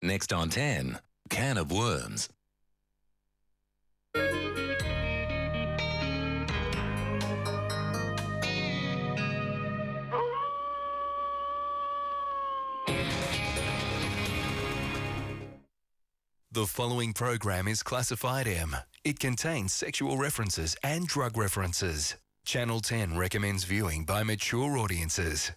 Next on 10, Can of Worms. The following program is classified M. It contains sexual references and drug references. Channel 10 recommends viewing by mature audiences.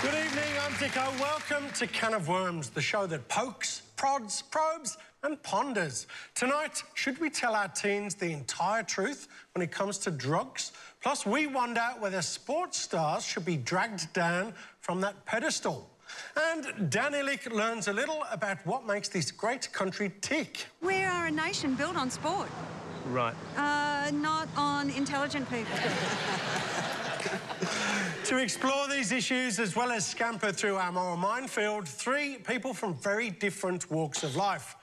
Good evening, I'm Dicko. Welcome to Can of Worms, the show that pokes, prods, probes and ponders. Tonight, should we tell our teens the entire truth when it comes to drugs? Plus, we wonder whether sports stars should be dragged down from that pedestal. And Dan Illick learns a little about what makes this great country tick. We are a nation built on sport. Right. Not on intelligent people. To explore these issues, as well as scamper through our moral minefield, three people from very different walks of life.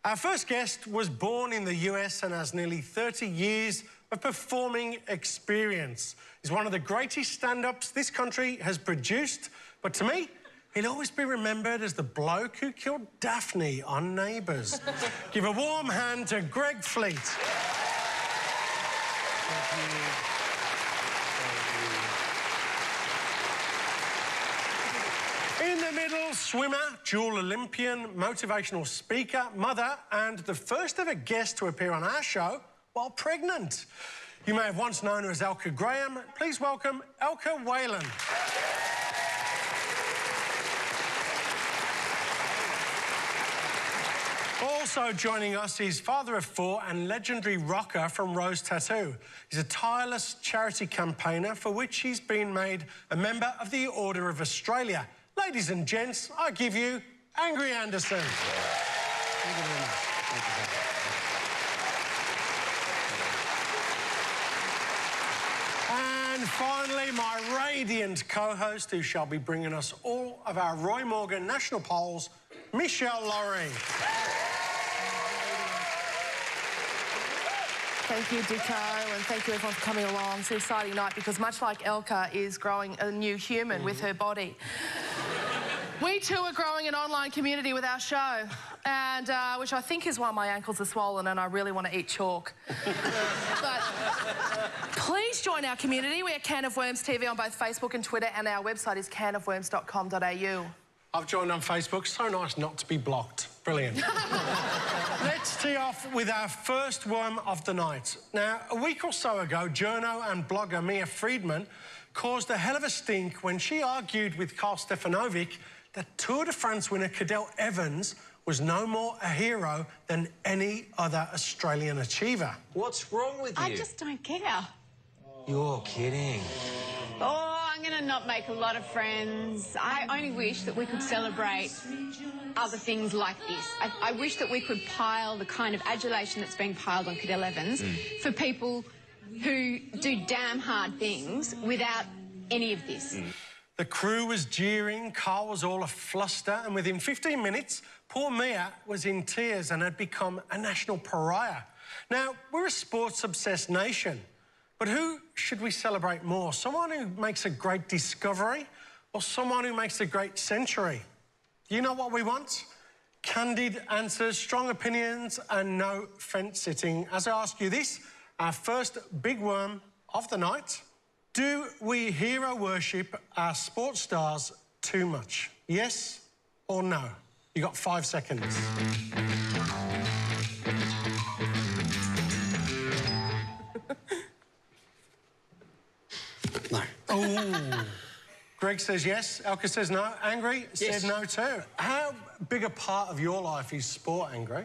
Our first guest was born in the US and has nearly 30 years of performing experience. He's one of the greatest stand-ups this country has produced, but to me, he'll always be remembered as the bloke who killed Daphne on Neighbours. Give a warm hand to Greg Fleet. Thank you. In the middle, swimmer, dual Olympian, motivational speaker, mother, and the first ever guest to appear on our show while pregnant. You may have once known her as Elka Graham. Please welcome Elka Whalan. Also joining us is father of four and legendary rocker from Rose Tattoo. He's a tireless charity campaigner for which he's been made a member of the Order of Australia. Ladies and gents, I give you Angry Anderson. And finally, my radiant co-host, who shall be bringing us all of our Roy Morgan national polls, Meshel, Laurie. Thank you, Dicko, and thank you everyone for coming along. It's an exciting night because much like Elka is growing a new human with her body, we too are growing an online community with our show, and which I think is why my ankles are swollen and I really want to eat chalk. But please join our community. We are Can of Worms TV on both Facebook and Twitter, and our website is canofworms.com.au. I've joined on Facebook. So nice not to be blocked. Brilliant. Let's tee off with our first worm of the night. Now, a week or so ago, journo and blogger Mia Friedman caused a hell of a stink when she argued with Karl Stefanovic that Tour de France winner Cadel Evans was no more a hero than any other Australian achiever. What's wrong with you? I just don't care. You're kidding. Oh, I'm going to not make a lot of friends. I only wish that we could celebrate other things like this. I wish that we could pile the kind of adulation that's being piled on Cadel Evans for people who do damn hard things without any of this. The crew was jeering, Karl was all a fluster, and within 15 minutes, poor Mia was in tears and had become a national pariah. Now, we're a sports-obsessed nation, but who should we celebrate more? Someone who makes a great discovery or someone who makes a great century? You know what we want? Candid answers, strong opinions, and no fence-sitting. As I ask you this, our first big worm of the night: do we hero worship our sports stars too much? Yes or no? You got 5 seconds. No. Oh. Greg says yes. Elka says no. Angry said no too. How big a part of your life is sport, Angry?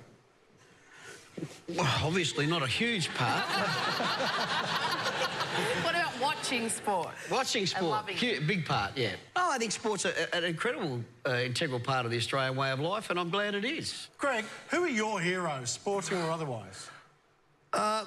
Well, obviously not a huge part. What about watching sport? Watching sport, loving it. big part, yeah. Oh, I think sport's an incredible, integral part of the Australian way of life, and I'm glad it is. Greg, who are your heroes, sporting or otherwise?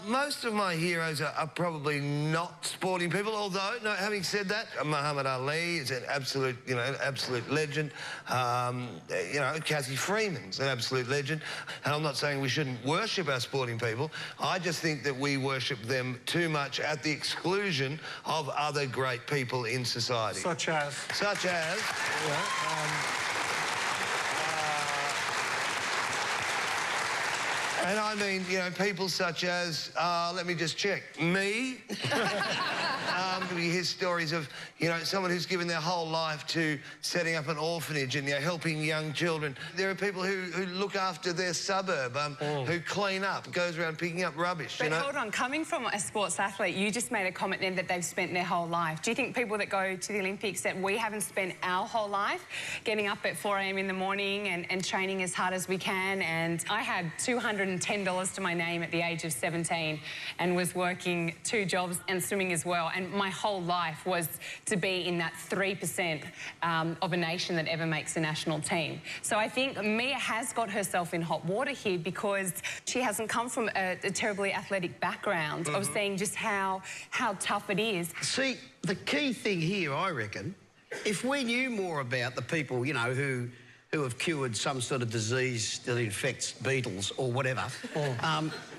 Most of my heroes are probably not sporting people, although, no, having said that, Muhammad Ali is an absolute, absolute legend. Cathy Freeman's an absolute legend. And I'm not saying we shouldn't worship our sporting people. I just think that we worship them too much at the exclusion of other great people in society. Such as? Such as, and I mean, people such as, let me just check, me. We hear stories of, someone who's given their whole life to setting up an orphanage and helping young children. There are people who look after their suburb, who clean up, goes around picking up rubbish, But hold on, coming from a sports athlete, you just made a comment then that they've spent their whole life. Do you think people that go to the Olympics that we haven't spent our whole life getting up at 4 a.m. in the morning and training as hard as we can? And I had $210 to my name at the age of 17 and was working 2 jobs and swimming as well. And my whole life was to be in that 3% of a nation that ever makes a national team. So I think Mia has got herself in hot water here because she hasn't come from a terribly athletic background of seeing just how tough it is. See, the key thing here, I reckon, if we knew more about the people, who have cured some sort of disease that infects beetles or whatever,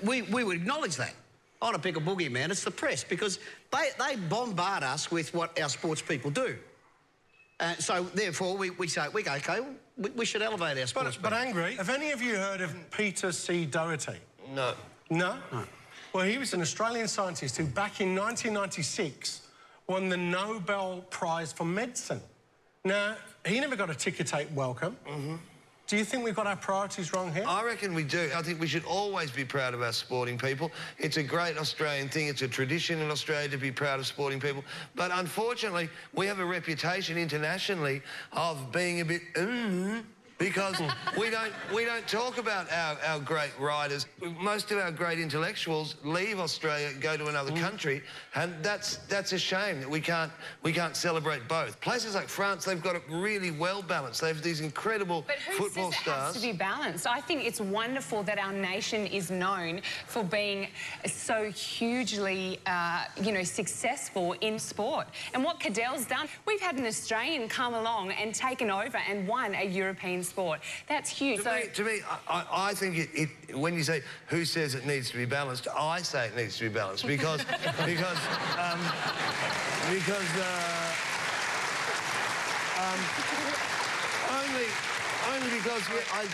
we would acknowledge that. I want to pick a boogeyman, it's the press, because they bombard us with what our sports people do. So, therefore, we say, okay, we should elevate our sports people. But Angry, have any of you heard of Peter C. Doherty? No. No? No. Well, he was an Australian scientist who, back in 1996, won the Nobel Prize for Medicine. Now, he never got a ticker-tape welcome. Do you think we've got our priorities wrong here? I reckon we do. I think we should always be proud of our sporting people. It's a great Australian thing. It's a tradition in Australia to be proud of sporting people. But unfortunately, we have a reputation internationally of being a bit because we don't talk about our great writers. Most of our great intellectuals leave Australia, go to another country, and that's a shame that we can't celebrate both. Places like France, they've got it really well balanced. They have these incredible football stars. But who says it has to be balanced? I think it's wonderful that our nation is known for being so hugely, successful in sport. And what Cadell's done, we've had an Australian come along and taken over and won a European sport. That's huge. To me, I think when you say who says it needs to be balanced, I say it needs to be balanced because only because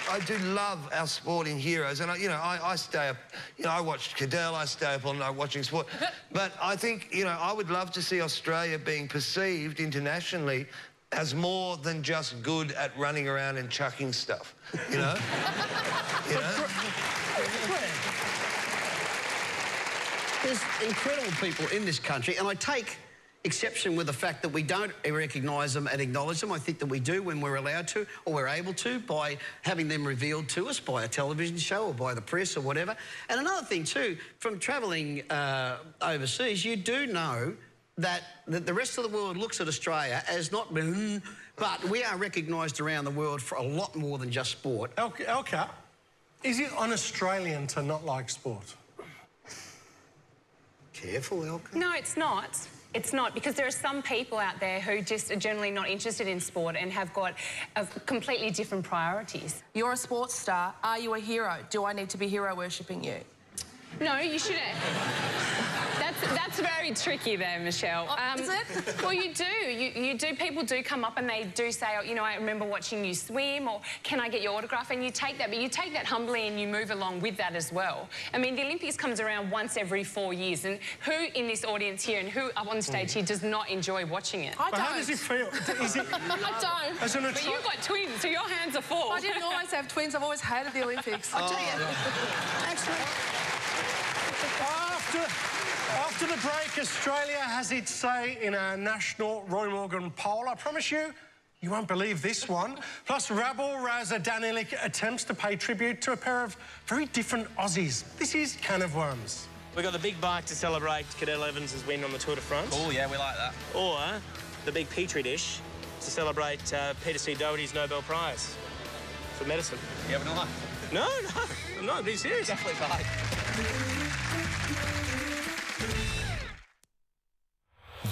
I do love our sporting heroes, and I stay up. I watched Cadell. I stay up all night watching sport. But I think I would love to see Australia being perceived internationally as more than just good at running around and chucking stuff, There's incredible people in this country, and I take exception with the fact that we don't recognise them and acknowledge them. I think that we do when we're allowed to or we're able to by having them revealed to us by a television show or by the press or whatever. And another thing too, from travelling overseas, you do know that the rest of the world looks at Australia as not, but we are recognised around the world for a lot more than just sport. Elka, is it un-Australian to not like sport? Careful, Elka. No, it's not. It's not, because there are some people out there who just are generally not interested in sport and have got completely different priorities. You're a sports star. Are you a hero? Do I need to be hero worshipping you? No, you shouldn't. That's very tricky there, Meshel. Is it? Well, you do. You do. People do come up and they do say, I remember watching you swim, or can I get your autograph? And you take that, but you take that humbly and you move along with that as well. I mean, the Olympics comes around once every 4 years, and who in this audience here and who up on stage here does not enjoy watching it? I don't. How does it feel? I don't. But you've got twins, so your hands are full. I didn't always have twins. I've always hated the Olympics. I tell you. Actually. After the break, Australia has its say in our national Roy Morgan poll. I promise you, You won't believe this one. Plus, rabble-rouser Dan Illick attempts to pay tribute to a pair of very different Aussies. This is Can of Worms. We've got the big bike to celebrate Cadel Evans' win on the Tour de France. Oh, yeah, we like that. Or the big Petri dish to celebrate Peter C. Doherty's Nobel Prize for medicine. You having a laugh? No, I'm not being serious. Definitely bike.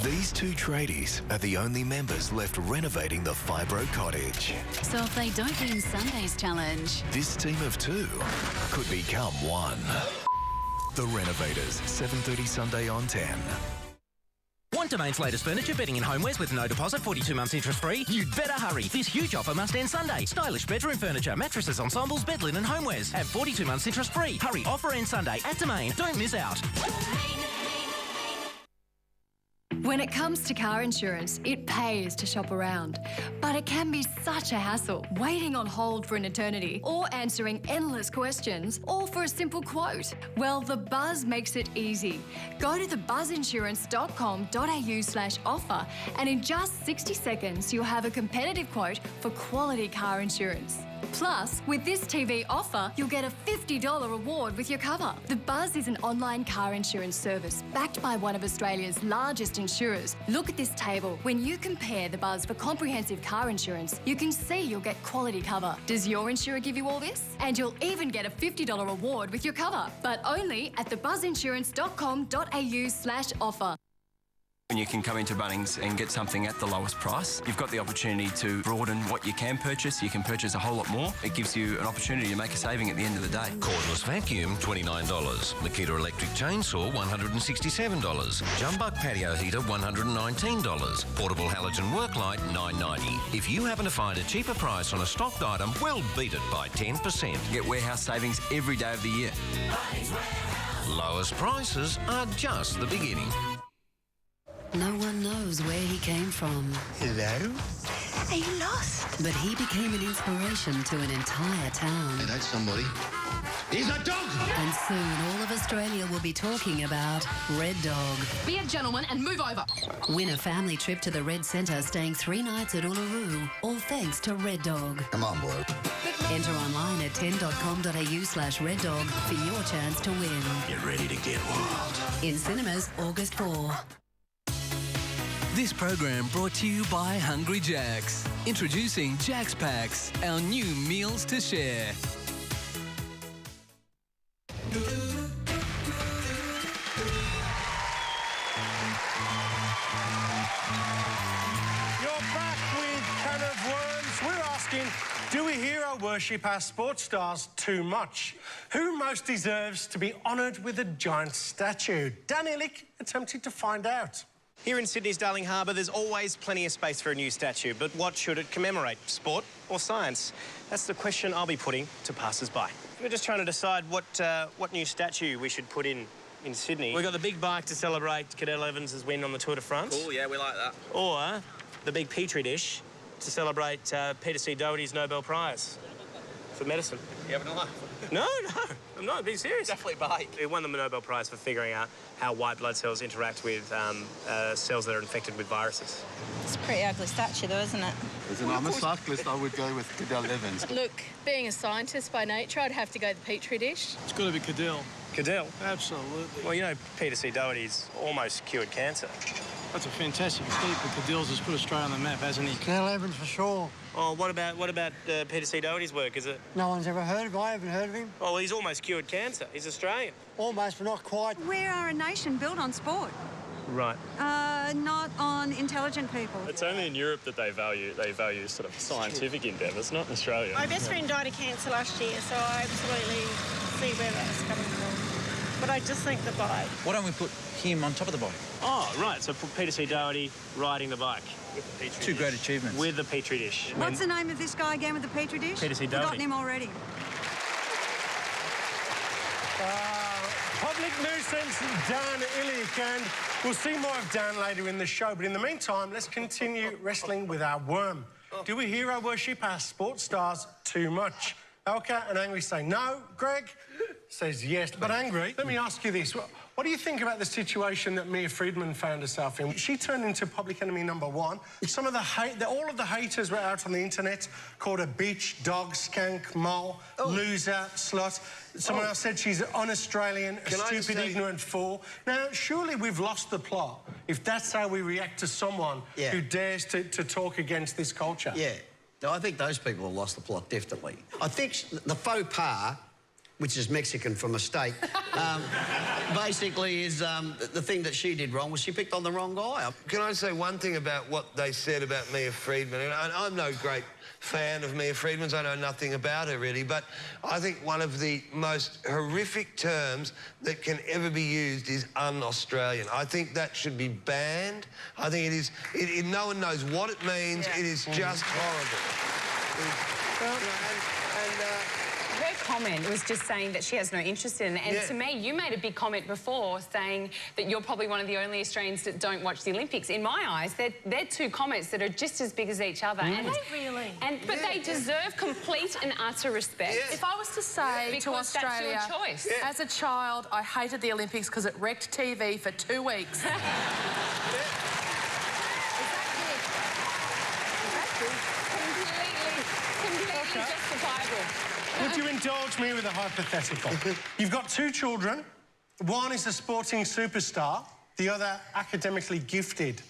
These two tradies are the only members left renovating the Fibro cottage. So if they don't win Sunday's challenge, This team of two could become one. The Renovators, 7:30 Sunday on 10. Want Domain's latest furniture, bedding and homewares with no deposit, 42 months interest-free? You'd better hurry. This huge offer must end Sunday. Stylish bedroom furniture, mattresses, ensembles, bed linen, homewares. Have 42 months interest-free. Hurry, offer ends Sunday at Domain. Don't miss out. When it comes to car insurance, it pays to shop around. But it can be such a hassle, waiting on hold for an eternity, or answering endless questions, all for a simple quote. Well, The Buzz makes it easy. Go to thebuzzinsurance.com.au/offer, and in just 60 seconds, you'll have a competitive quote for quality car insurance. Plus, with this TV offer, you'll get a $50 reward with your cover. The Buzz is an online car insurance service backed by one of Australia's largest insurers. Look at this table. When you compare The Buzz for comprehensive car insurance, you can see you'll get quality cover. Does your insurer give you all this? And you'll even get a $50 reward with your cover, but only at thebuzzinsurance.com.au/offer. When you can come into Bunnings and get something at the lowest price, you've got the opportunity to broaden what you can purchase. You can purchase a whole lot more. It gives you an opportunity to make a saving at the end of the day. Cordless vacuum, $29. Makita electric chainsaw, $167. Jumbuck patio heater, $119. Portable halogen work light, $9.90. If you happen to find a cheaper price on a stocked item, we'll beat it by 10%. Get warehouse savings every day of the year. Lowest prices are just the beginning. no one knows where he came from. Hello? Are you lost? But he became an inspiration to an entire town. Hey, that's somebody. He's a dog! And soon all of Australia will be talking about Red Dog. Be a gentleman and move over. Win a family trip to the Red Centre, staying 3 nights at Uluru, all thanks to Red Dog. Come on, boy. Enter online at 10.com.au/Red Dog for your chance to win. Get ready to get wild. In cinemas, August 4. This program brought to you by Hungry Jack's. Introducing Jack's Packs, our new meals to share. You're back with Can of Worms. We're asking, do we hero worship our sports stars too much? Who most deserves to be honoured with a giant statue? Dan Illick attempted to find out. Here in Sydney's Darling Harbour, there's always plenty of space for a new statue, but what should it commemorate? Sport or science? That's the question I'll be putting to passers-by. We're just trying to decide what new statue we should put in Sydney. We've got the big bike to celebrate Cadel Evans' win on the Tour de France. Cool, yeah, we like that. Or the big Petri dish to celebrate Peter C. Doherty's Nobel Prize for medicine. You having a laugh? No, I'm not being serious. Definitely bike. He won the Nobel Prize for figuring out how white blood cells interact with cells that are infected with viruses. It's a pretty ugly statue, though, isn't it? As I'm a cyclist, I would go with Cadel Evans. Look, being a scientist by nature, I'd have to go the Petri dish. It's got to be Cadel. Cadel? Absolutely. Well, you know, Peter C. Doherty's almost cured cancer. That's a fantastic feat, but Cadel's has put Australia on the map, hasn't he? Cadel Evans for sure. Oh, what about Peter C. Doherty's work? Is it? No one's ever heard of him. I haven't heard of him. Oh, well, he's almost cured cancer. He's Australian. Almost, but not quite. We are a nation built on sport, Right. not on intelligent people. It's only in Europe that they value sort of scientific endeavours, not in Australia. My best friend died of cancer last year, so I absolutely see where that's coming from. But I just think the bike. Why don't we put him on top of the bike? Oh, right. So put Peter C. Doherty riding the bike with the Petri Two dish. great achievements. With the Petri dish. What's the name of this guy again with the Petri dish? Peter C. Doherty. Forgotten him already. Public nuisance, Dan Illick, and we'll see more of Dan later in the show. But in the meantime, let's continue wrestling with our worm. Do we hero worship our sports stars too much? Elka and Angry say no. Greg, says yes, but angry. Let me ask you this. What do you think about the situation that Mia Freedman found herself in? She turned into public enemy number one. Some of the all of the haters were out on the internet, called her bitch, dog, skank, mole, loser, slut. Someone else said she's un-Australian, a stupid, ignorant fool. Now, surely we've lost the plot if that's how we react to someone who dares to talk against this culture. Yeah. No, I think those people have lost the plot, definitely. I think the faux pas, which is Mexican for mistake, basically is the thing that she did wrong was she picked on the wrong guy. Can I say one thing about what they said about Mia Freedman? And I'm no great fan of Mia Freedman's. I know nothing about her, really, but I think one of the most horrific terms that can ever be used is un-Australian. I think that should be banned. I think it is... no one knows what it means. It is just horrible. Her comment was just saying that she has no interest in it. And to me, you made a big comment before saying that you're probably one of the only Australians that don't watch the Olympics. In my eyes, they're two comments that are just as big as each other. Are they really? But they deserve complete and utter respect. If I was to say to Australia, that's your choice. As a child, I hated the Olympics because it wrecked TV for 2 weeks. Completely justifiable. Would you indulge me with a hypothetical? You've got two children. One is a sporting superstar, the other academically gifted.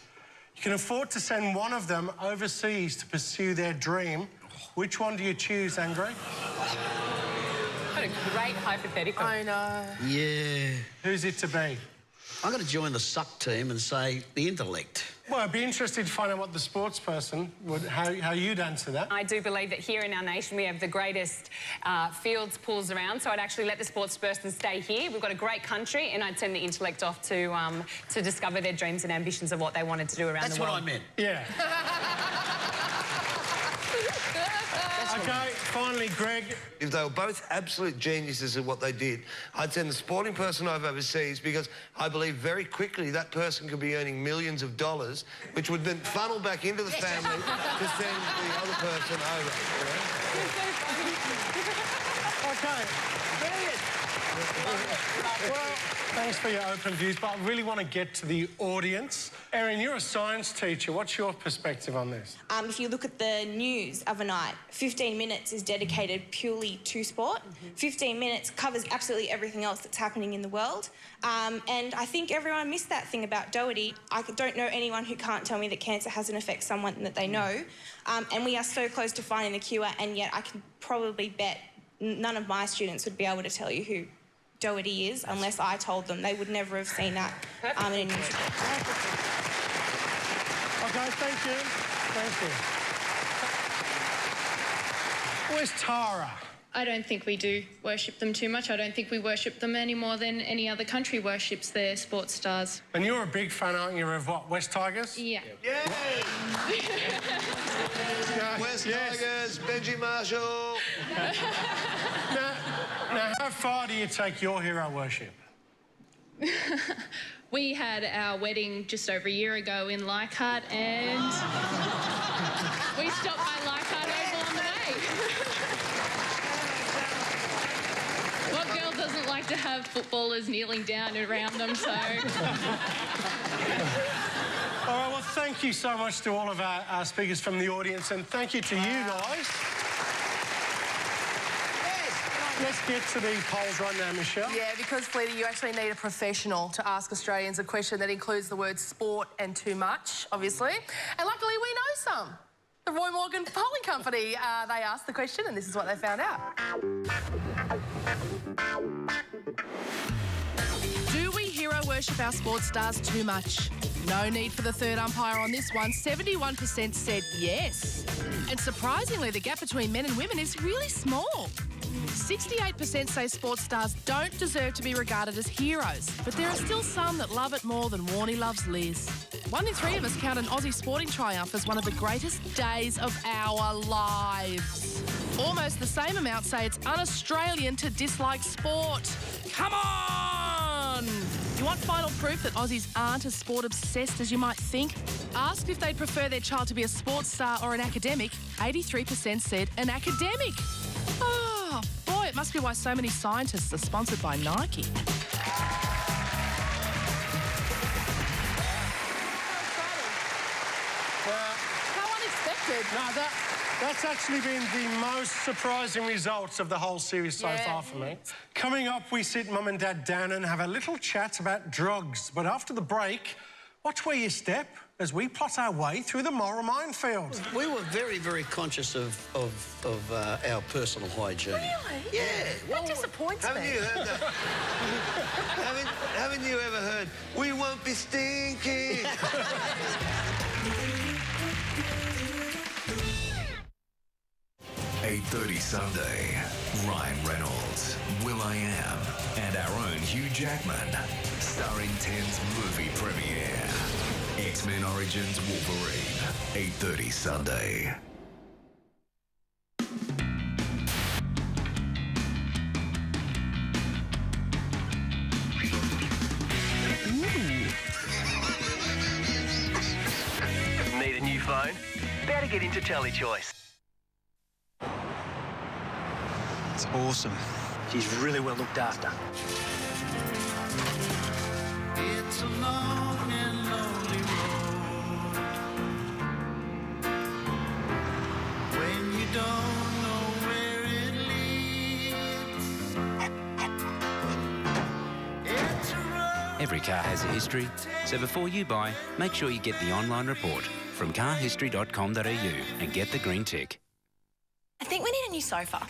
You can afford to send one of them overseas to pursue their dream. Which one do you choose, Angry? What a great hypothetical. I know. Yeah. Who's it to be? I'm going to join the suck team and say the intellect. Well, I'd be interested to find out what the sports person would, how you'd answer that. I do believe that here in our nation we have the greatest fields pools around, so I'd actually let the sports person stay here. We've got a great country, and I'd send the intellect off to discover their dreams and ambitions of what they wanted to do around the world. That's what I meant. Yeah. Okay, finally, Greg. If they were both absolute geniuses at what they did, I'd send the sporting person over overseas because I believe very quickly that person could be earning millions of dollars, which would then funnel back into the family to send the other person over. Okay. Well, thanks for your open views, but I really want to get to the audience. Erin, you're a science teacher. What's your perspective on this? If you look at the news of a night, 15 minutes is dedicated purely to sport. 15 minutes covers absolutely everything else that's happening in the world. And I think everyone missed that thing about Doherty. I don't know anyone who can't tell me that cancer has an effect someone that they know. And we are so close to finding the cure, and yet I can probably bet none of my students would be able to tell you who Doherty is unless I told them. They would never have seen that in a news report. Okay, thank you. Thank you. Where's Tara? I don't think we do worship them too much. I don't think we worship them any more than any other country worships their sports stars. And you're a big fan, aren't you, of what, West Tigers? Yeah. West Tigers, Benji Marshall. Now, how far do you take your hero worship? We had our wedding just over a year ago in Leichhardt, and we stopped by Leichhardt Oval on the way. What girl doesn't like to have footballers kneeling down around them, so... All right, well, thank you so much to all of our speakers from the audience, and thank you to you guys. Let's get to the polls right now, Meshel. Yeah, because, Fleety, you actually need a professional to ask Australians a question that includes the words sport and too much, obviously. And luckily, we know some. The Roy Morgan Polling Company, they asked the question, and this is what they found out. Do we hero worship our sports stars too much? No need for the third umpire on this one. 71% said yes. And surprisingly, the gap between men and women is really small. 68% say sports stars don't deserve to be regarded as heroes, but there are still some that love it more than Warnie loves Liz. 1 in 3 of us count an Aussie sporting triumph as one of the greatest days of our lives. Almost the same amount say it's un-Australian to dislike sport. Come on! You want final proof that Aussies aren't as sport-obsessed as you might think? Asked if they'd prefer their child to be a sports star or an academic, 83% said an academic. Oh, boy, it Must be why so many scientists are sponsored by Nike. How unexpected. No, that's actually been the most surprising results of the whole series so far for me. Coming up, we sit Mum and Dad down and have a little chat about drugs. But after the break, watch where you step as we plot our way through the Morrow minefield. We were very, very conscious of our personal hygiene. Really? Yeah. That disappoints Haven't me. you heard that? haven't you ever heard, we won't be stinking? 8:30 Sunday. Ryan Reynolds, will.i.am, and our own Hugh Jackman. Starring 10's movie premiere. X-Men Origins Wolverine. 8:30 Sunday. Need a new phone? Better get into TeleChoice. It's awesome. She's really well looked after. It's a long and lonely road when you don't know where it leads. It's a road. Every car has a history, so before you buy, make sure you get the online report from carhistory.com.au and get the green tick. I think we need a new sofa.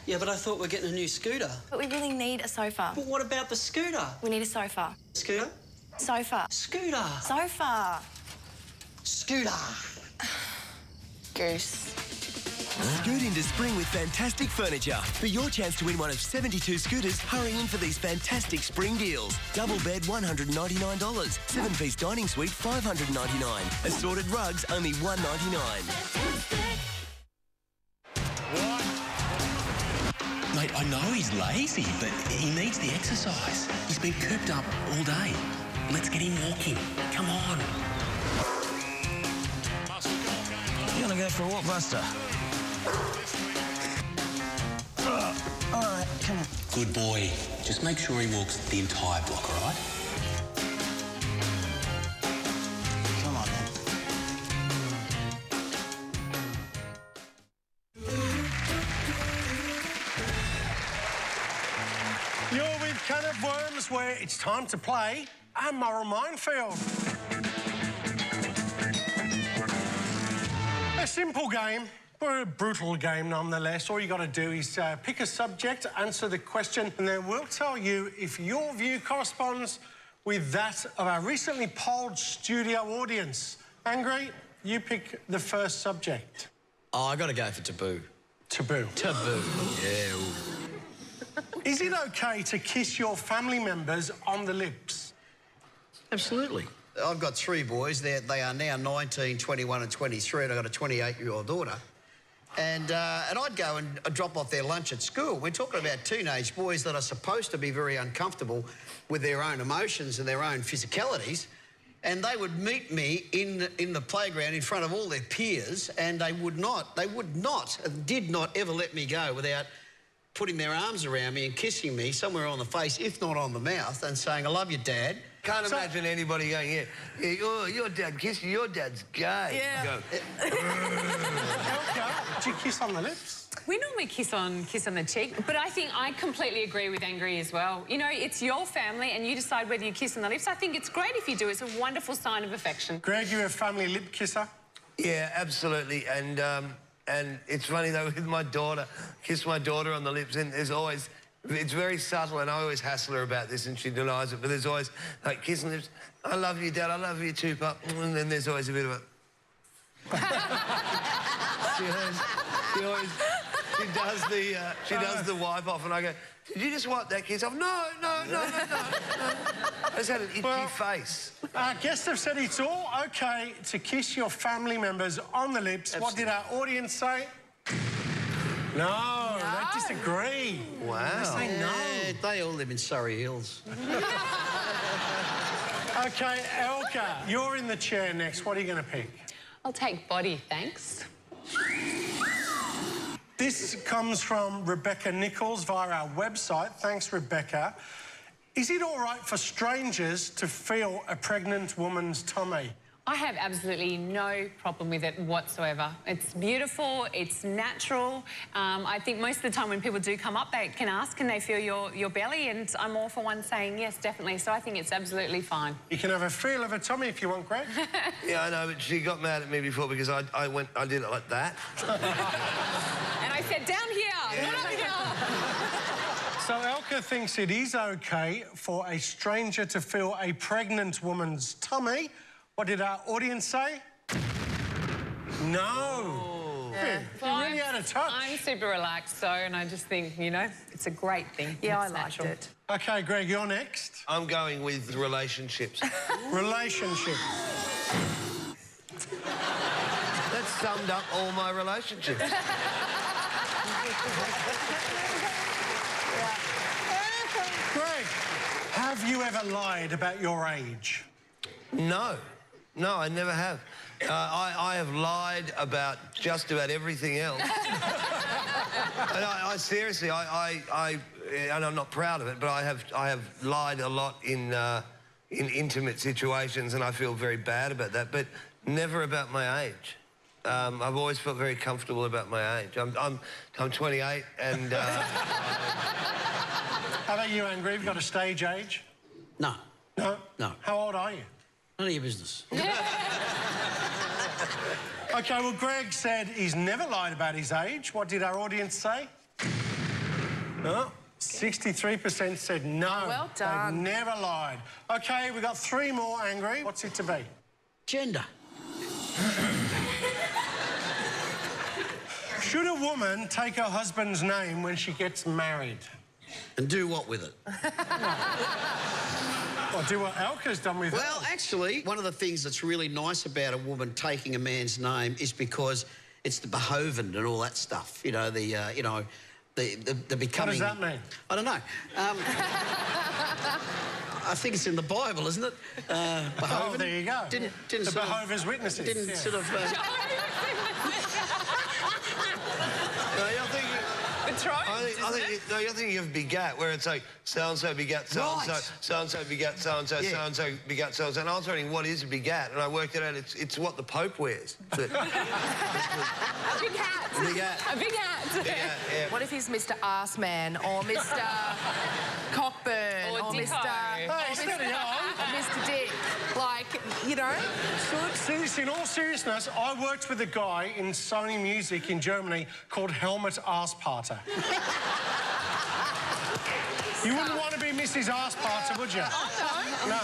Yeah, but I thought we're getting a new scooter. But we really need a sofa. But what about the scooter? We need a sofa. Scooter? Sofa. Scooter. Sofa. Scooter. Goose. Scoot into spring with fantastic furniture. For your chance to win one of 72 scooters, hurry in for these fantastic spring deals. Double bed, $199. 7-piece dining suite, $599. Assorted rugs, only $199. Mate, I know he's lazy, but he needs the exercise. He's been cooped up all day. Let's get him walking. Come on. You gonna go for a walk, Buster? All right, come on. Good boy. Just make sure he walks the entire block, all right? Come on, then. You're with Can of Worms, where it's time to play our Morrow minefield. A simple game, but a brutal game nonetheless. All you got to do is pick a subject, answer the question, and then we'll tell you if your view corresponds with that of our recently polled studio audience. Angry, you pick the first subject. Oh, I got to go for taboo. Taboo. Taboo. Yeah. Is it okay to kiss your family members on the lips? Absolutely. I've got 3 boys. They are now 19, 21 and 23, and I've got a 28-year-old daughter. And I'd go and drop off their lunch at school. We're talking about teenage boys that are supposed to be very uncomfortable with their own emotions and their own physicalities. And they would meet me in the playground in front of all their peers, and they did not ever let me go without putting their arms around me and kissing me somewhere on the face, if not on the mouth, and saying, I love you, Dad. Can't imagine anybody going, oh, your dad kissing, your dad's gay. Yeah. Elka, do you kiss on the lips? We normally kiss on the cheek, but I think I completely agree with Angry as well. You know, it's your family and you decide whether you kiss on the lips. I think it's great if you do. It's a wonderful sign of affection. Greg, you a family lip kisser? Yeah, absolutely. And it's funny, though, with my daughter, kiss my daughter on the lips, and there's always, it's very subtle, and I always hassle her about this, and she denies it, but there's always, like, kissing lips, I love you, Dad, I love you too, Pup, and then there's always a bit of a... she does the wipe off, and I go, did you just wipe that kiss off? No. I just had an itchy face. Our guests have said it's all okay to kiss your family members on the lips. Absolutely. What did our audience say? No, they disagree. Wow. They say no. Yeah, they all live in Surrey Hills. OK, Elka, you're in the chair next. What are you going to pick? I'll take body, thanks. This comes from Rebecca Nichols via our website. Thanks, Rebecca. Is it all right for strangers to feel a pregnant woman's tummy? I have absolutely no problem with it whatsoever. It's beautiful, it's natural. I think most of the time when people do come up, they can ask, can they feel your belly? And I'm all for one saying yes, definitely. So I think it's absolutely fine. You can have a feel of a tummy if you want, Greg. Yeah, I know, but she got mad at me before because I did it like that. And I said, down here, not up here. So Elka thinks it is okay for a stranger to feel a pregnant woman's tummy. What did our audience say? No. Yeah. You're really out of touch. I'm super relaxed, so, and I just think, you know, it's a great thing. Yeah, It's I liked natural. it. OK, Greg, you're next. I'm going with relationships. Relationship. That summed up all my relationships. Greg, have you ever lied about your age? No. No, I never have. I have lied about just about everything else. And I seriously, and I'm not proud of it, but I have lied a lot in intimate situations, and I feel very bad about that, but never about my age. I've always felt very comfortable about my age. I'm 28, and... How about you, Angry? Have you got a stage age? No. No? No. How old are you? None of your business. OK, well, Greg said he's never lied about his age. What did our audience say? No. 63% said no. Well done. They've never lied. OK, we've got 3 more, Angry. What's it to be? Gender. Should a woman take her husband's name when she gets married? And do what with it? Well, do what Elka's done with Well, actually, one of the things that's really nice about a woman taking a man's name is because it's the behoven and all that stuff. You know, the becoming... What does that mean? I don't know. I think it's in the Bible, isn't it? Behoven. Oh, there you go. Didn't the sort of- Jehovah's Witnesses. Didn't yeah. sort of... No, you're thinking... You're thinking of begat, where it's like so-and-so begat so-and-so, Right. so-and-so begat so-and-so, Yeah. so-and-so begat so-and-so. And I was wondering, what is begat? And I worked it out, it's what the Pope wears. A big hat. Big hat. A big hat. Yeah. What if he's Mr. Arseman or Mr. Cockburn Or or Dicko. Mr. Hey, steady on. or Mr. Dick? Like, you know? In all seriousness, I worked with a guy in Sony Music in Germany called Helmut Arsparter. You wouldn't want to be Mrs. Arsparter, would you? Oh, No.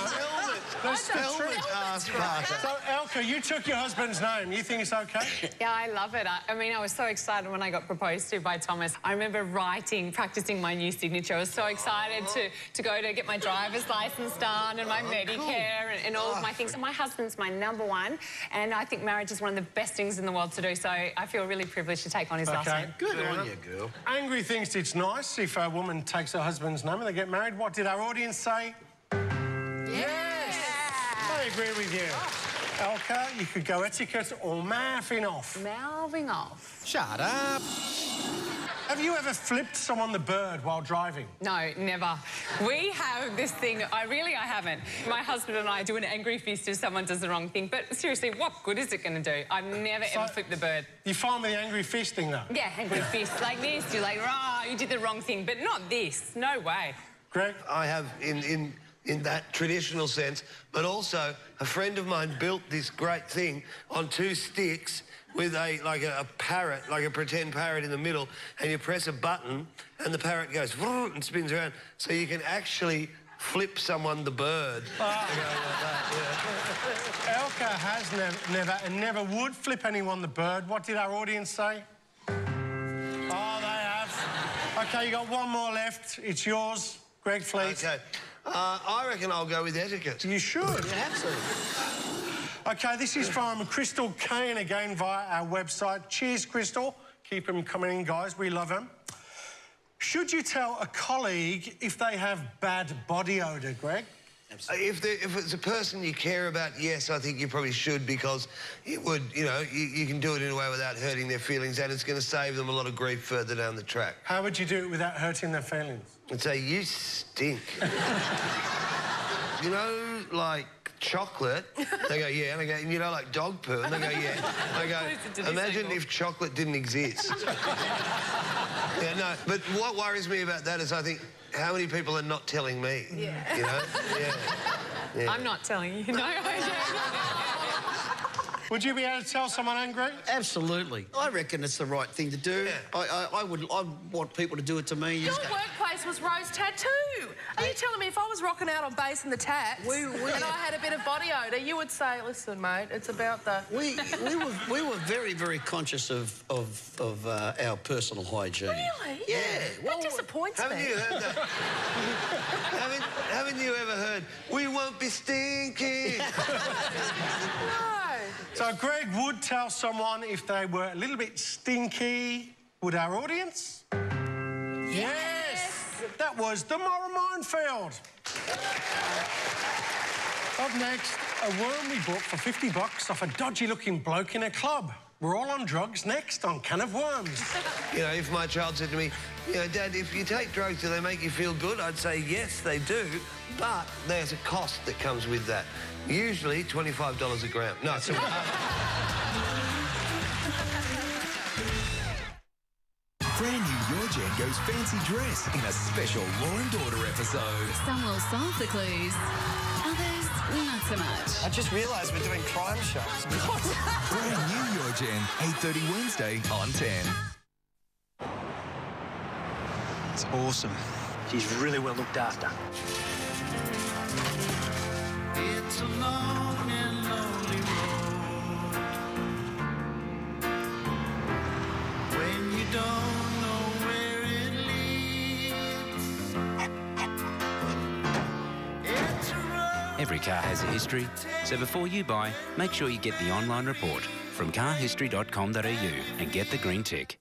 That's the Helmut truth. Arsparter. So, Elka, you took your husband's name. You think it's okay? Yeah, I love it. I mean, I was so excited when I got proposed to by Thomas. I remember practicing my new signature. I was so excited to go to get my driver's license done and my Medicare and all of my things. My husband's my #1, and I think marriage is one of the best things in the world to do, so I feel really privileged to take on his last name. Good on you, girl. Angry thinks it's nice if a woman takes her husband's name and they get married. What did our audience say? Yes! I agree with you. Elka, you could go etiquette or mouthing off. Mouthing off. Shut up. Have you ever flipped someone the bird while driving? No, never. We have this thing, I haven't. My husband and I do an angry fist if someone does the wrong thing, but seriously, what good is it going to do? I've never ever flipped the bird. You find with the angry fist thing, though? Yeah, angry fist like this, you're like, rah, you did the wrong thing, but not this, no way. Greg? I have in that traditional sense, but also a friend of mine built this great thing on 2 sticks with a parrot, like a pretend parrot in the middle, and you press a button and the parrot goes and spins around, so you can actually flip someone the bird. Elka has never would flip anyone the bird. What did our audience say? Oh, they have. OK, you got 1 more left. It's yours, Greg Fleet. OK. I reckon I'll go with etiquette. You should. You have to. OK, this is from Crystal Kane again via our website. Cheers, Crystal. Keep them coming in, guys. We love them. Should you tell a colleague if they have bad body odour, Greg? If it's a person you care about, yes, I think you probably should, because it would, you know, you can do it in a way without hurting their feelings, and it's going to save them a lot of grief further down the track. How would you do it without hurting their feelings? I'd say, you stink. You know, like chocolate? They go, yeah. And I go, you know, like dog poo? And they go, yeah. I go, imagine if chocolate didn't exist. Yeah, no, but what worries me about that is I think, how many people are not telling me? Yeah. You know? Yeah. I'm not telling you, no. Would you be able to tell someone angry? Absolutely. I reckon it's the right thing to do. Yeah. I want people to do it to me. Your workplace was Rose Tattoo. Are you telling me if I was rocking out on base in the tats and I had a bit of body odour, you would say, listen, mate, it's about the... We were very, very conscious of our personal hygiene. Really? Yeah. That disappoints me. Haven't you heard that? haven't you ever heard, we won't be stinking? No. So Greg would tell someone if they were a little bit stinky. Would our audience? Yes! That was the Morrow minefield. Up next, a worm we bought for $50 off a dodgy-looking bloke in a club. We're all on drugs next on Can of Worms. You know, if my child said to me, you know, Dad, if you take drugs, do they make you feel good? I'd say, yes, they do, but there's a cost that comes with that. Usually $25 a gram. No, it's Brand new Your Gen goes fancy dress in a special Law and Order episode. Some will solve the clues, others not so much. I just realised we're doing crime shows. Brand new Your Gen, 8:30 Wednesday on 10. It's awesome. She's really well looked after. It's a long and lonely road when you don't know where it leads. It's a road. Every car has a history, so before you buy, make sure you get the online report from carhistory.com.au and get the green tick.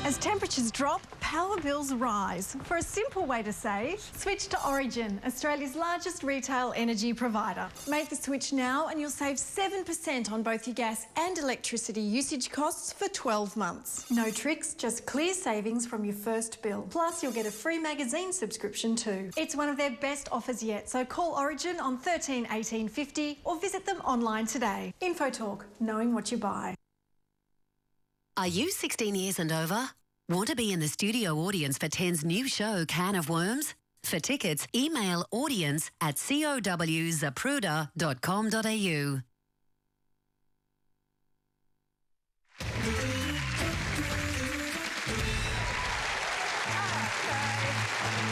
As temperatures drop, power bills rise. For a simple way to save, switch to Origin, Australia's largest retail energy provider. Make the switch now and you'll save 7% on both your gas and electricity usage costs for 12 months. No tricks, just clear savings from your first bill. Plus, you'll get a free magazine subscription too. It's one of their best offers yet, so call Origin on 13 18 50 or visit them online today. InfoTalk, knowing what you buy. Are you 16 years and over? Want to be in the studio audience for 10's new show, Can of Worms? For tickets, email audience@cowzapruder.com.au.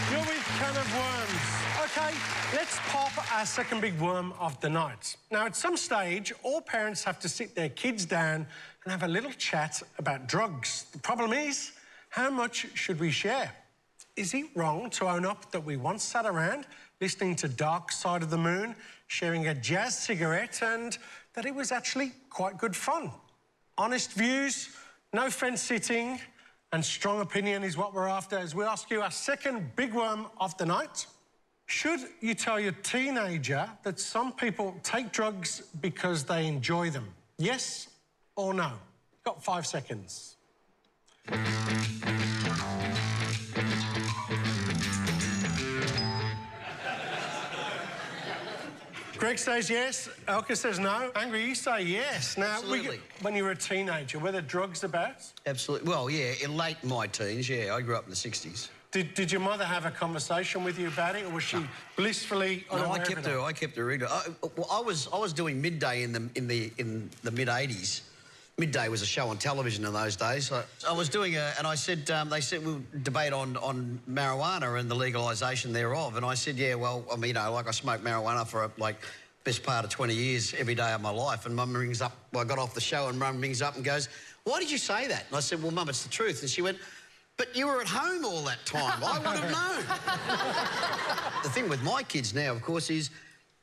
You're with Can of Worms. OK, let's pop our second big worm of the night. Now, at some stage, all parents have to sit their kids down and have a little chat about drugs. The problem is, how much should we share? Is it wrong to own up that we once sat around listening to Dark Side of the Moon, sharing a jazz cigarette, and that it was actually quite good fun? Honest views, no fence sitting, and strong opinion is what we're after as we ask you our second big worm of the night. Should you tell your teenager that some people take drugs because they enjoy them? Yes or no? Got 5 seconds. Greg says yes, Elka says no. Angry, you say yes. Now, when you were a teenager, were there drugs about? Absolutely. Well, yeah, in late my teens, yeah. I grew up in the 60s. Did your mother have a conversation with you about it, or was she blissfully unaware? No, I kept her ignorant. I was doing midday in the mid 80s. Midday was a show on television in those days. I was doing and I said they said we'll debate on marijuana and the legalisation thereof, and I said, yeah, well, I mean, you know, like I smoked marijuana for like best part of 20 years every day of my life, and Mum rings up. Well, I got off the show and Mum rings up and goes, "Why did you say that?" And I said, "Well, Mum, it's the truth." And she went, "But you were at home all that time. I would have known." The thing with my kids now, of course, is,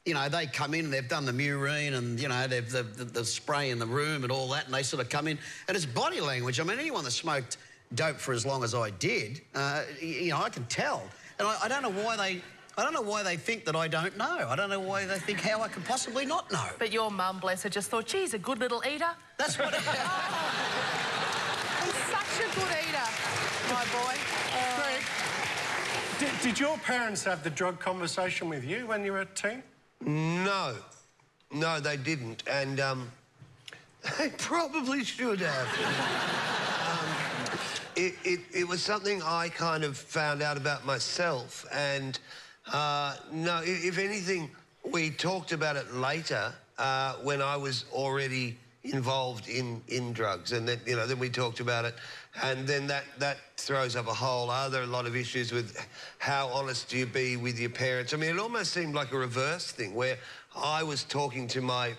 you know, they come in and they've done the murine and, you know, they've the spray in the room and all that, and they sort of come in, and it's body language. I mean, anyone that smoked dope for as long as I did, you know, I can tell. And I don't know why they... I don't know why they think that I don't know. I don't know why they think how I could possibly not know. But your mum, bless her, just thought, geez, a good little eater. That's what... He's such a good eater, my boy. Greg, did your parents have the drug conversation with you when you were a teen? No. No, they didn't. And they probably should have. It was something I kind of found out about myself. And no, if anything, we talked about it later when I was already involved in drugs. And then, you know, then we talked about it. And then that throws up a whole other lot of issues with how honest do you be with your parents. I mean, it almost seemed like a reverse thing where I was talking to my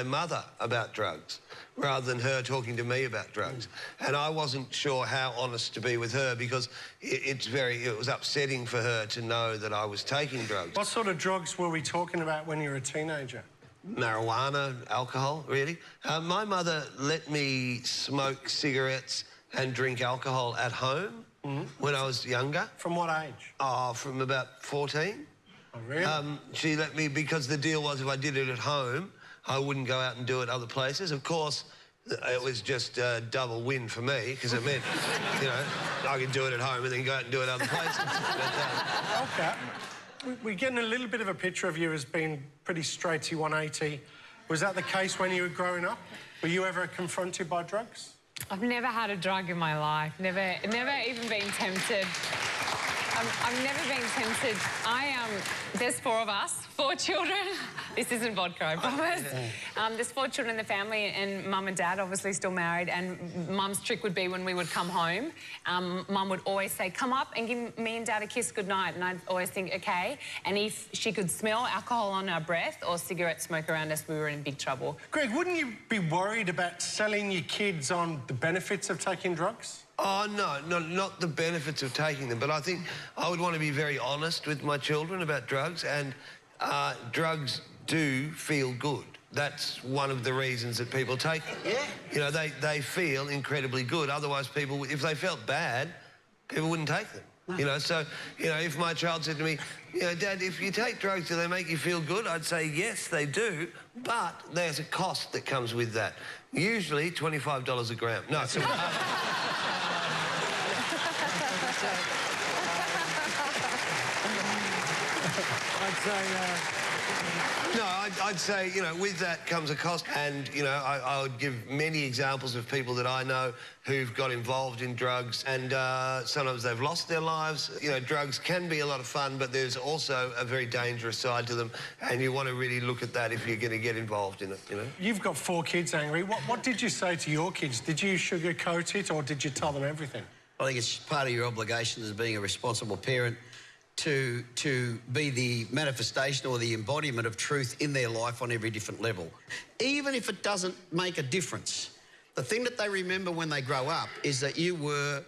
mother about drugs rather than her talking to me about drugs. And I wasn't sure how honest to be with her because it was upsetting for her to know that I was taking drugs. What sort of drugs were we talking about when you were a teenager? Marijuana, alcohol, really. My mother let me smoke cigarettes and drink alcohol at home when I was younger. From what age? Oh, from about 14. Oh, really? She let me, because the deal was if I did it at home, I wouldn't go out and do it other places. Of course, it was just a double win for me, because it meant, you know, I could do it at home and then go out and do it other places. Okay. We're getting a little bit of a picture of you as being pretty straight to 180. Was that the case when you were growing up? Were you ever confronted by drugs? I've never had a drug in my life. Never even been tempted. I've never been tempted. There's 4 of us, 4 children. This isn't vodka, I promise. There's 4 children in the family, and Mum and Dad obviously still married, and Mum's trick would be when we would come home, Mum would always say, come up and give me and Dad a kiss goodnight, and I'd always think, OK. And if she could smell alcohol on our breath or cigarette smoke around us, we were in big trouble. Greg, wouldn't you be worried about selling your kids on the benefits of taking drugs? Oh, no, not the benefits of taking them, but I think I would want to be very honest with my children about drugs, and drugs do feel good. That's one of the reasons that people take them. Yeah. You know, they feel incredibly good. Otherwise, people, if they felt bad, people wouldn't take them. No. You know, so, you know, if my child said to me, you know, Dad, if you take drugs, do they make you feel good? I'd say, yes, they do, but there's a cost that comes with that. Usually $25 a gram. No, it's I'd say, you know, with that comes a cost. And, you know, I would give many examples of people that I know who've got involved in drugs, and sometimes they've lost their lives. You know, drugs can be a lot of fun, but there's also a very dangerous side to them, and you want to really look at that if you're going to get involved in it, you know. You've got 4 kids, Angry. What did you say to your kids? Did you sugarcoat it, or did you tell them everything? I think it's part of your obligation as being a responsible parent to be the manifestation or the embodiment of truth in their life on every different level. Even if it doesn't make a difference, the thing that they remember when they grow up is that you were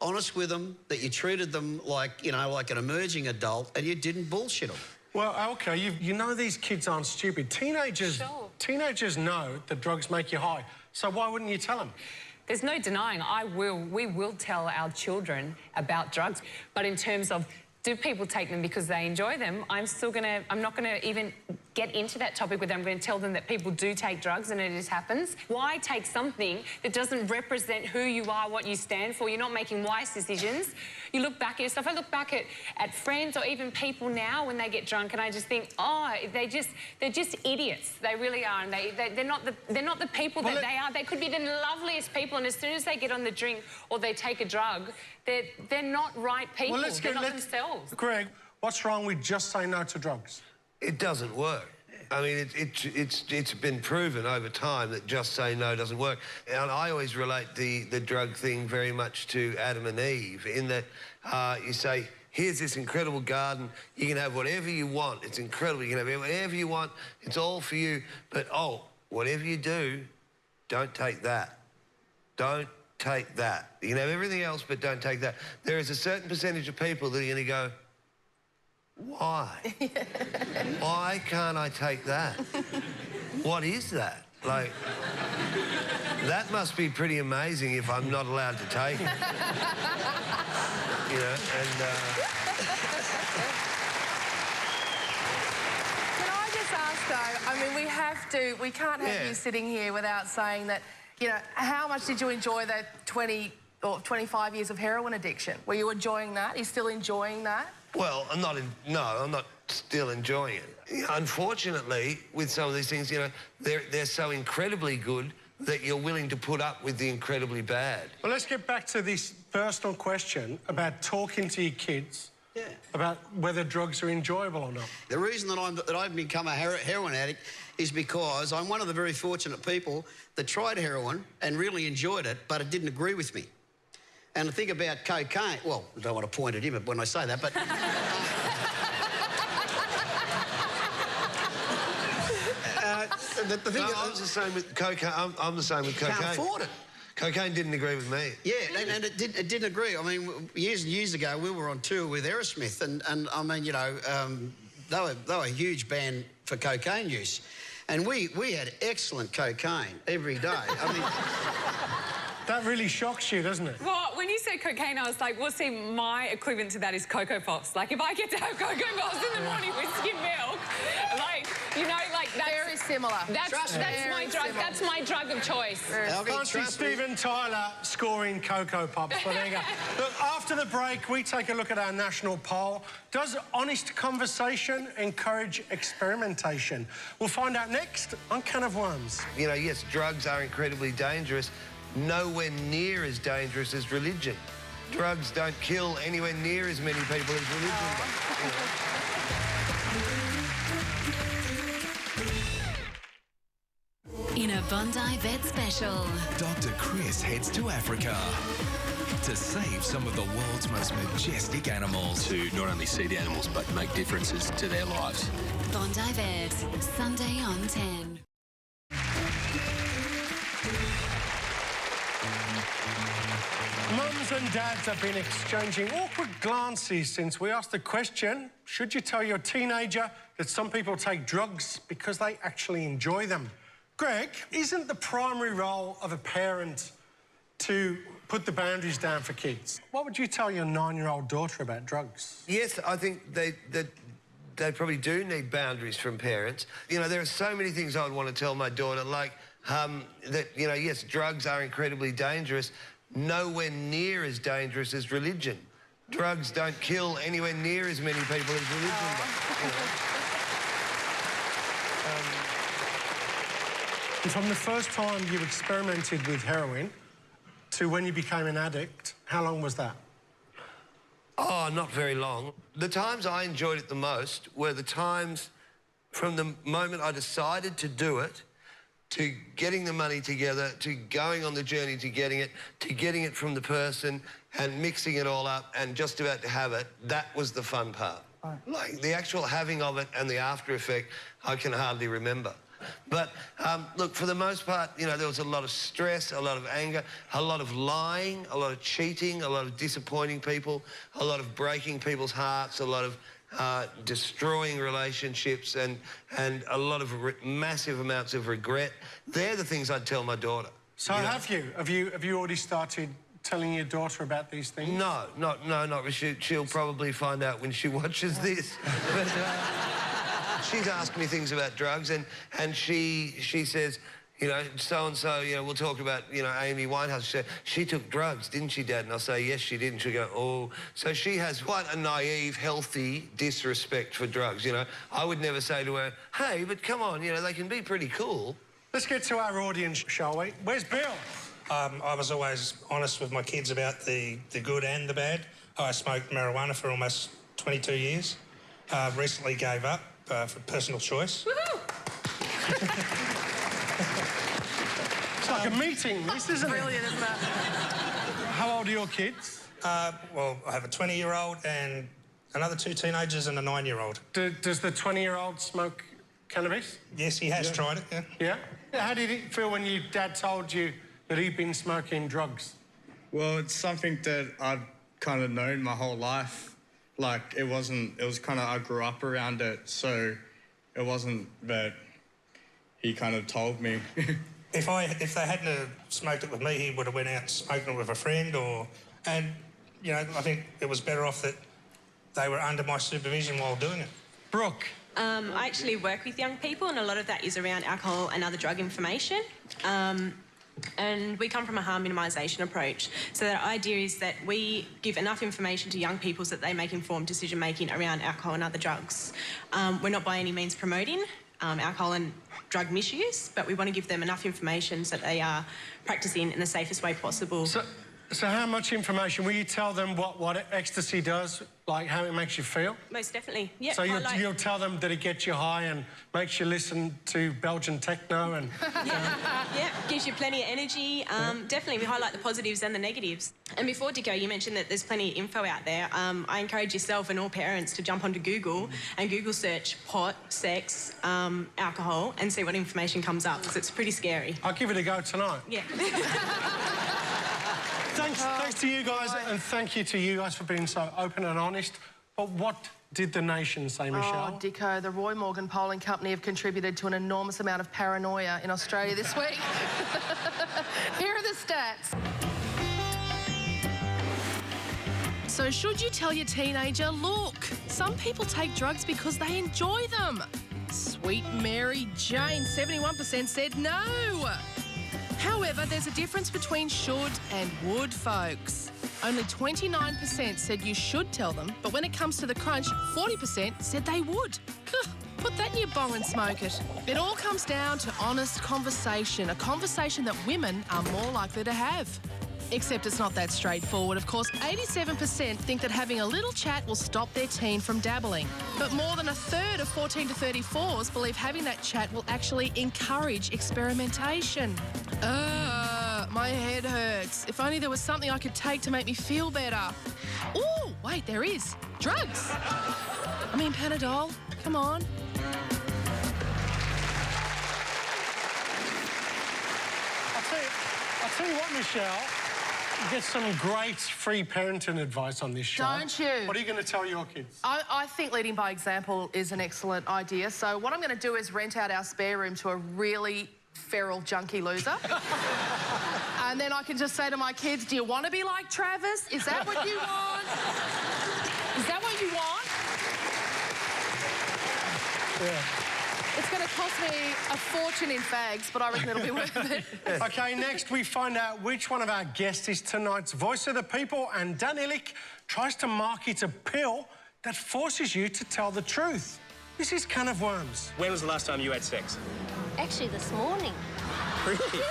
honest with them, that you treated them like, you know, like an emerging adult, and you didn't bullshit them. Well, OK, you know these kids aren't stupid. Teenagers know that drugs make you high, so why wouldn't you tell them? There's no denying we will tell our children about drugs, but in terms of do people take them because they enjoy them, I'm not gonna even get into that topic with them. I'm going to tell them that people do take drugs and it just happens. Why take something that doesn't represent who you are, what you stand for? You're not making wise decisions. You look back at yourself. I look back at friends or even people now when they get drunk, and I just think, oh, they're just idiots. They really are, and they're not the people that they are. They could be the loveliest people, and as soon as they get on the drink or they take a drug, they're not right people. Well, they're not themselves. Greg, what's wrong with just saying no to drugs? It doesn't work. I mean, it's been proven over time that just saying no doesn't work. And I always relate the drug thing very much to Adam and Eve, in that you say, here's this incredible garden, you can have whatever you want, it's incredible, you can have whatever you want, it's all for you, but, oh, whatever you do, don't take that. Don't take that. You can have everything else, but don't take that. There is a certain percentage of people that are going to go, why? Why can't I take that? What is that? Like, that must be pretty amazing if I'm not allowed to take it. You know, and Dicko, I mean, we can't have you sitting here without saying that, you know, how much did you enjoy that 20 or 25 years of heroin addiction? Were you enjoying that? Are you still enjoying that? Well, I'm not still enjoying it. You know, unfortunately, with some of these things, you know, they're so incredibly good that you're willing to put up with the incredibly bad. Well, let's get back to this personal question about talking to your kids about whether drugs are enjoyable or not. The reason that I've become a heroin addict is because I'm one of the very fortunate people that tried heroin and really enjoyed it, but it didn't agree with me. And the thing about cocaine, well, I don't want to point at him when I say that, but... the thing I'm the same with cocaine. I'm the same with cocaine. Can't afford it. Cocaine didn't agree with me. Yeah, and it didn't agree. I mean, years and years ago, we were on tour with Aerosmith, and I mean, you know, they were a huge band for cocaine use. And we had excellent cocaine every day. I mean... That really shocks you, doesn't it? Well, when you said cocaine, I was like, well, see, my equivalent to that is Cocoa Pops. Like, if I get to have Cocoa Pops in the morning with skim milk, like, you know, like, that's... Very similar. That's my drug. That's my drug of choice. Can't see Steven Tyler scoring Cocoa Pops, but there you go. Look, after the break, we take a look at our national poll. Does honest conversation encourage experimentation? We'll find out next on Can of Worms. You know, yes, drugs are incredibly dangerous. Nowhere near as dangerous as religion. Drugs don't kill anywhere near as many people as religion does. In a Bondi Vet special, Dr. Chris heads to Africa to save some of the world's most majestic animals. To not only see the animals, but make differences to their lives. Bondi Vet, Sunday on 10. Mums and dads have been exchanging awkward glances since we asked the question, should you tell your teenager that some people take drugs because they actually enjoy them? Greg, isn't the primary role of a parent to put the boundaries down for kids? What would you tell your 9-year-old daughter about drugs? Yes, I think they probably do need boundaries from parents. You know, there are so many things I would want to tell my daughter, like that, you know, yes, drugs are incredibly dangerous, nowhere near as dangerous as religion. Drugs don't kill anywhere near as many people as religion does. You know? And from the first time you experimented with heroin to when you became an addict, how long was that? Oh, not very long. The times I enjoyed it the most were the times from the moment I decided to do it, to getting the money together, to going on the journey to getting it from the person and mixing it all up and just about to have it. That was the fun part. Right. Like the actual having of it and the after effect, I can hardly remember. But look, for the most part, you know, there was a lot of stress, a lot of anger, a lot of lying, a lot of cheating, a lot of disappointing people, a lot of breaking people's hearts, a lot of destroying relationships and a lot of massive amounts of regret. They're the things I'd tell my daughter. So have you already started telling your daughter about these things? No, not really. She'll probably find out when she watches this. But, she's asked me things about drugs and she says, you know, so-and-so, you know, we'll talk about, you know, Amy Winehouse. She said, she took drugs, didn't she, Dad? And I'll say, yes, she did. And she'll go, oh. So she has quite a naive, healthy disrespect for drugs, you know. I would never say to her, hey, but come on, you know, they can be pretty cool. Let's get to our audience, shall we? Where's Bill? I was always honest with my kids about the good and the bad. I smoked marijuana for almost 22 years. Recently gave up for personal choice. Woohoo! It's like a meeting, this, isn't it? Brilliant, isn't it? How old are your kids? Well, I have a 20-year-old and another 2 teenagers and a 9-year-old. Does the 20-year-old smoke cannabis? Yes, he has tried it, Yeah? How did it feel when your dad told you that he'd been smoking drugs? Well, it's something that I've kind of known my whole life. Like, it was kind of, I grew up around it, so it wasn't that he kind of told me. If they hadn't smoked it with me, he would have went out smoking it with a friend and, you know, I think it was better off that they were under my supervision while doing it. Brooke, I actually work with young people, and a lot of that is around alcohol and other drug information. And we come from a harm minimisation approach. So the idea is that we give enough information to young people so that they make informed decision-making around alcohol and other drugs. We're not by any means promoting alcohol and drug misuse, but we want to give them enough information so that they are practising in the safest way possible. So how much information? Will you tell them what ecstasy does, like how it makes you feel? Most definitely, yeah. So you'll tell them that it gets you high and makes you listen to Belgian techno and... Yeah, gives you plenty of energy. Definitely, we highlight the positives and the negatives. And before, Dicko, you mentioned that there's plenty of info out there. I encourage yourself and all parents to jump onto Google and Google search pot, sex, alcohol, and see what information comes up, because it's pretty scary. I'll give it a go tonight. Yeah. Thanks to you guys, and thank you to you guys for being so open and honest. But what did the nation say, Meshel? Oh, Dicko, the Roy Morgan Polling Company have contributed to an enormous amount of paranoia in Australia this week. Here are the stats. So should you tell your teenager, look, some people take drugs because they enjoy them? Sweet Mary Jane, 71% said no. However, there's a difference between should and would, folks. Only 29% said you should tell them, but when it comes to the crunch, 40% said they would. Put that in your bong and smoke it. It all comes down to honest conversation, a conversation that women are more likely to have. Except it's not that straightforward. Of course, 87% think that having a little chat will stop their teen from dabbling. But more than a third of 14 to 34s believe having that chat will actually encourage experimentation. My head hurts. If only there was something I could take to make me feel better. Oh, wait, there is. Drugs. I mean, Panadol. Come on. I'll tell you what, Meshel. You get some great free parenting advice on this show. Don't you? What are you going to tell your kids? I think leading by example is an excellent idea. So what I'm going to do is rent out our spare room to a really feral junkie loser. And then I can just say to my kids, do you want to be like Travis? Is that what you want? Is that what you want? Yeah. It's going to cost me a fortune in fags, but I reckon it'll be worth it. OK, next we find out which one of our guests is tonight's voice of the people, and Dan Illick tries to market a pill that forces you to tell the truth. This is Can of Worms. When was the last time you had sex? Actually, this morning. Really? Yeah.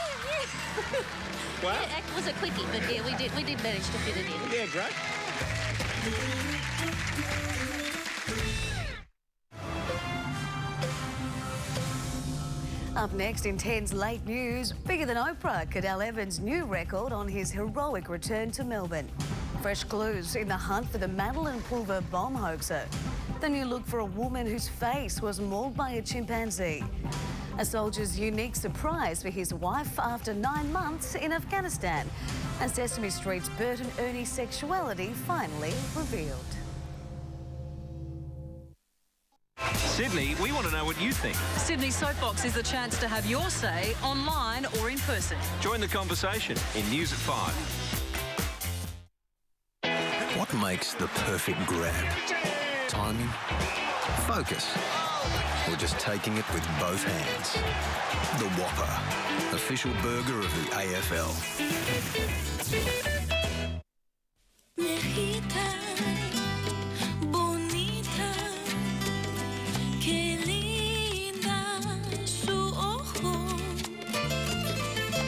Wow. Yeah, it was a quickie, but yeah, we did manage to fit it in. Yeah, great. Up next in 10's late news, bigger than Oprah, Cadell Evans' new record on his heroic return to Melbourne. Fresh clues in the hunt for the Madeline Pulver bomb hoaxer. The new look for a woman whose face was mauled by a chimpanzee. A soldier's unique surprise for his wife after 9 months in Afghanistan. And Sesame Street's Bert and Ernie's sexuality finally revealed. Sydney, we want to know what you think. Sydney Soapbox is the chance to have your say online or in person. Join the conversation in News at 5. What makes the perfect grab? Timing? Focus? Or just taking it with both hands? The Whopper, official burger of the AFL.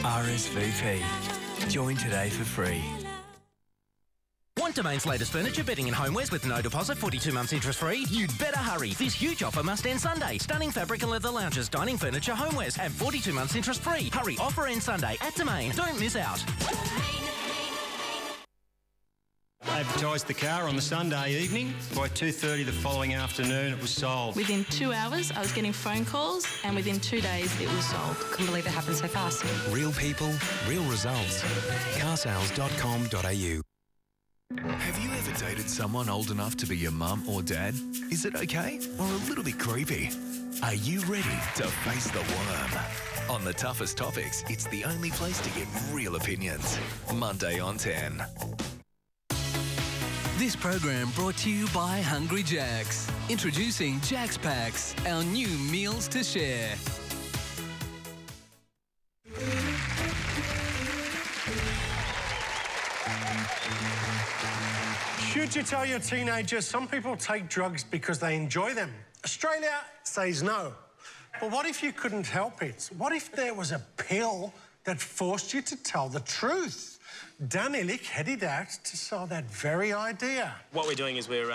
RSVP. Join today for free. Want Domain's latest furniture, bedding and homewares with no deposit, 42 months interest free? You'd better hurry. This huge offer must end Sunday. Stunning fabric and leather lounges, dining furniture, homewares and 42 months interest free. Hurry, offer ends Sunday at Domain. Don't miss out. Advertised the car on the Sunday evening. By 2:30 the following afternoon, it was sold. Within 2 hours, I was getting phone calls, and within 2 days, it was sold. Couldn't believe it happened so fast. Real people, real results. carsales.com.au. Have you ever dated someone old enough to be your mum or dad? Is it okay or a little bit creepy? Are you ready to face the worm? On The Toughest Topics, it's the only place to get real opinions. Monday on 10. This program brought to you by Hungry Jack's. Introducing Jack's Packs, our new meals to share. Should you tell your teenagers some people take drugs because they enjoy them? Australia says no. But what if you couldn't help it? What if there was a pill that forced you to tell the truth? Dan Illick headed out to sell that very idea. What we're doing is we're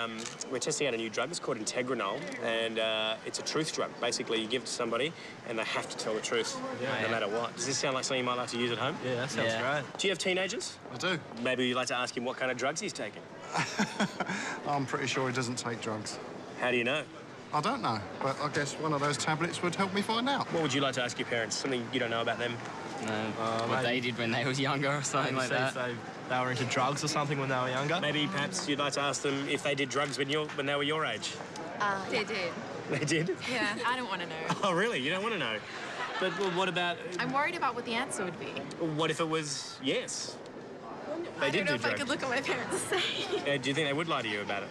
testing out a new drug. It's called Integranol, and it's a truth drug. Basically, you give it to somebody, and they have to tell the truth, no matter what. Does this sound like something you might like to use at home? Yeah, that sounds great. Do you have teenagers? I do. Maybe you'd like to ask him what kind of drugs he's taking. I'm pretty sure he doesn't take drugs. How do you know? I don't know, but I guess one of those tablets would help me find out. What would you like to ask your parents? Something you don't know about them? What they did when they was younger or something like that. They were into drugs or something when they were younger. Maybe perhaps you'd like to ask them if they did drugs when they were your age. They did. They did? Yeah, I don't want to know. Oh, really? You don't want to know? But well, what about... I'm worried about what the answer would be. What if it was yes? They I did don't know do if drugs. I could look at my parents and say. Do you think they would lie to you about it?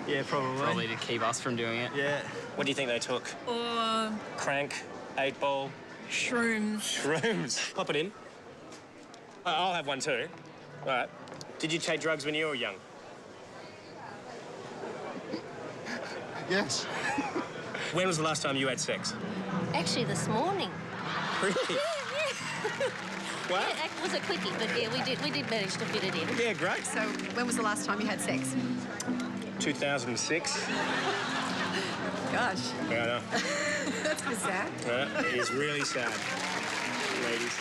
Yeah, probably. Probably to keep us from doing it. Yeah. What do you think they took? Or Crank, 8-ball. shrooms. Shrooms. Pop it in. I'll have one too. All right. Did you take drugs when you were young? Yes. When was the last time you had sex? Actually, this morning. Really? Yeah. What? Yeah, it was a quickie, but yeah, we did manage to fit it in. Yeah, great. So, when was the last time you had sex? 2006. Gosh. Yeah, I know. That's a bit sad. Yeah, it is really sad, ladies.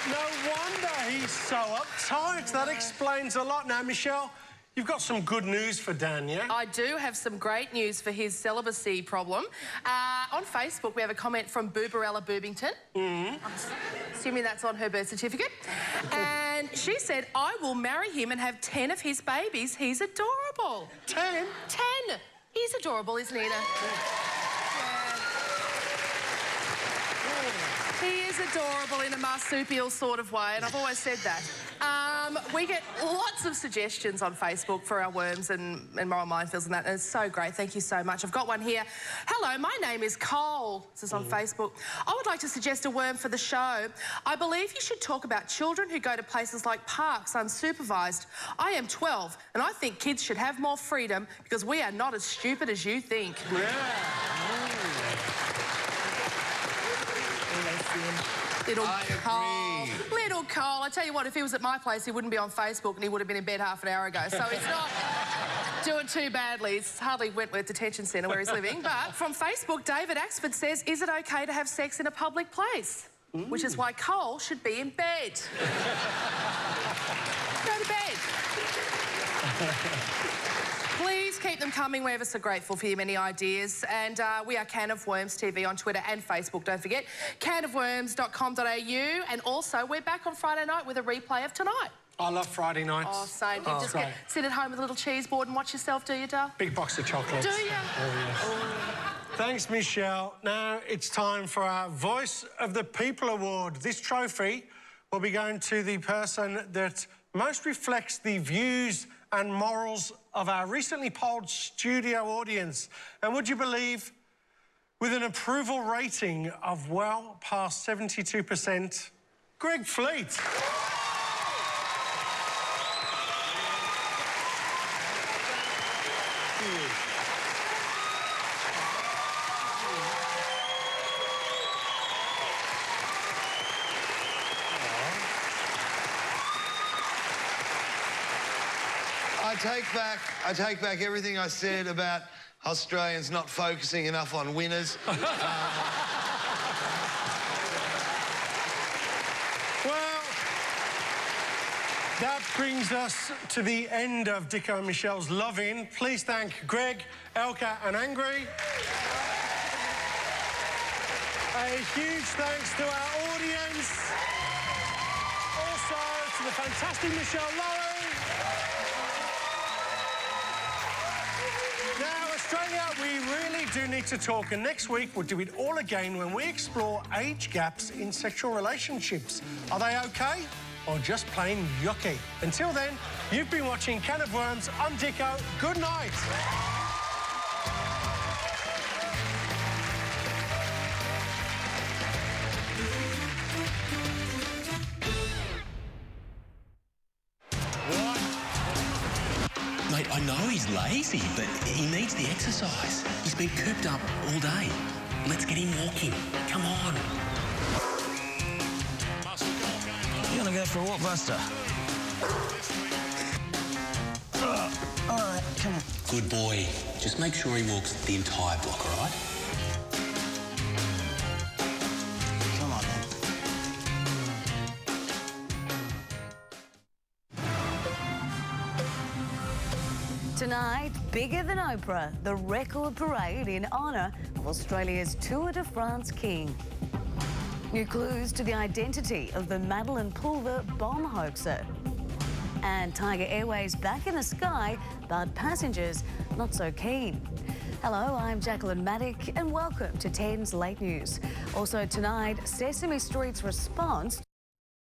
No wonder he's so uptight. That explains a lot. Now, Meshel, you've got some good news for Dan, yeah? I do have some great news for his celibacy problem. On Facebook, we have a comment from Boobarella Boobington. I'm assuming that's on her birth certificate. And she said, I will marry him and have 10 of his babies. He's adorable. 10? 10. He's adorable, isn't he? Yeah. He is adorable in a marsupial sort of way, and I've always said that. We get lots of suggestions on Facebook for our worms and moral minefields and that, and it's so great. Thank you so much. I've got one here. Hello, my name is Cole. This is on Facebook. I would like to suggest a worm for the show. I believe you should talk about children who go to places like parks unsupervised. I am 12, and I think kids should have more freedom because we are not as stupid as you think. Little Cole. Little Cole. I tell you what, if he was at my place, he wouldn't be on Facebook and he would have been in bed half an hour ago. So he's not doing too badly. It's hardly Wentworth Detention Centre where he's living. But from Facebook, David Axford says, is it okay to have sex in a public place? Which is why Cole should be in bed. Go to bed. Please keep them coming. We're ever so grateful for your many ideas. And we are Can of Worms TV on Twitter and Facebook, don't forget. canofworms.com.au. And also, we're back on Friday night with a replay of tonight. I love Friday nights. Oh, same. You just sit at home with a little cheese board and watch yourself, do you, Dal? Big box of chocolates. Do you? Oh, yes. Thanks, Meshel. Now it's time for our Voice of the People Award. This trophy will be going to the person that most reflects the views and morals of our recently polled studio audience. And would you believe, with an approval rating of well past 72%, Greg Fleet. I take back everything I said about Australians not focusing enough on winners. Well, that brings us to the end of Dicko and Michelle's Love-In. Please thank Greg, Elka and Angry. A huge thanks to our audience. Also to the fantastic Michelle Laurie. Now, Australia, we really do need to talk, and next week we'll do it all again when we explore age gaps in sexual relationships. Are they okay? or just plain yucky. Until then, you've been watching Can of Worms. I'm Dicko. Good night. Mate, I know he's lazy, but he needs the exercise. He's been cooped up all day. Let's get him walking. Come on. You want to go for a walk, Buster? All right, come on. Good boy. Just make sure he walks the entire block, all right? Come on, then. Tonight, bigger than Oprah, the record parade in honour of Australia's Tour de France king. New clues to the identity of the Madeleine Pulver bomb hoaxer. And Tiger Airways back in the sky, but passengers not so keen. Hello, I'm Jacqueline Maddock and welcome to 10's Late News. Also tonight, Sesame Street's response